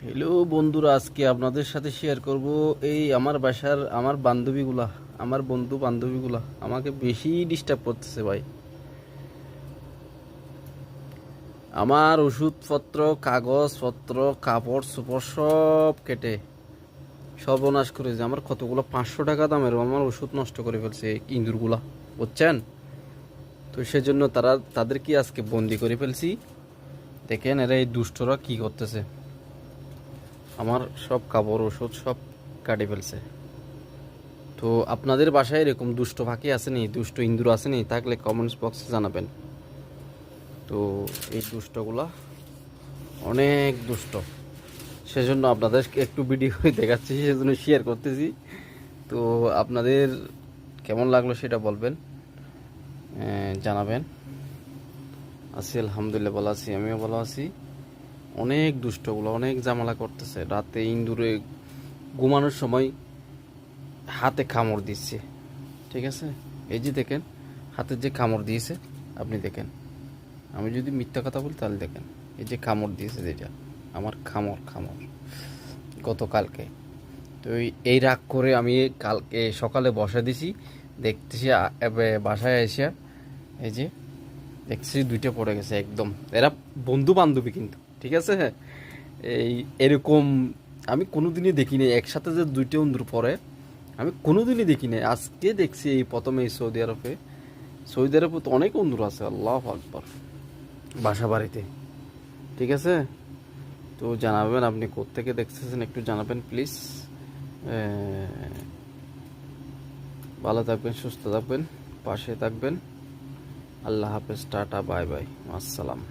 Hello বন্ধুরা, আজকে আপনাদের সাথে শেয়ার করব এই আমার বাসার আমার বন্ধু বান্ধবীগুলা আমাকে বেশি ডিস্টার্ব করতেছে ভাই। আমার ওষুধপত্র, কাগজপত্র, কাপড় চোপড় সব কেটে সর্বনাশ করেছে। আমার কতগুলো 500 টাকা দামের আমার ওষুধ নষ্ট করে ফেলছে এই ইঁদুরগুলা, বুঝছেন? তো সেজন্য তাদের কি আজকে বন্দি করে ফেলছি। দেখেন এরা এই দুষ্টরা কি করতেছে, আমার সব কাপড় ওষুধ সব কাটে ফেলছে। তো আপনাদের বাসায় এরকম দুষ্ট পাখি আসেনি, দুষ্ট ইন্দুর আসেনি? থাকলে কমেন্টস বক্সে জানাবেন। তো এই দুষ্টগুলা অনেক দুষ্ট, সেজন্য আপনাদের একটু ভিডিও করে দেখাচ্ছি, সেজন্য শেয়ার করতেছি। তো আপনাদের কেমন লাগলো সেটা বলবেন, জানাবেন। আছি আলহামদুলিল্লাহ, ভালো আছি, আমিও ভালো আছি। অনেক দুষ্টগুলো অনেক ঝামেলা করতেছে, রাতে ইন্দুরে ঘুমানোর সময় হাতে কামড় দিচ্ছে। ঠিক আছে, এই যে দেখেন হাতে যে কামড় দিয়েছে, আপনি দেখেন। আমি যদি মিথ্যা কথা বলি তাহলে দেখেন, এই যে কামড় দিয়েছে, যেটা আমার খামড় খামড় গতকালকে। তো এই রাগ করে আমি কালকে সকালে বসা দিছি, দেখতেছি বাসায় এসে এই যে দেখছি দুইটা পড়ে গেছে একদম। এরা বন্ধু বান্ধবী কিন্তু, ঠিক আছে। এই এরকম আমি কোনোদিনই দেখিনি একসাথে যে দুইটা বন্ধুর পরে, আমি কোনোদিনই দেখিনি, আজকে দেখছি এই প্রথমে এই সৌদি আরবে। সৌদি আরবে তো অনেক বন্ধুরা আছে, আল্লাহ আকবর, বাসা বাড়িতে। ঠিক আছে, তো জানাবেন আপনি কোত্থেকে দেখতেছেন, একটু জানাবেন প্লিজ। ভালো থাকবেন, সুস্থ থাকবেন, পাশে থাকবেন। আল্লাহ হাফেজ, টাটা, বাই বাই, আসসালাম।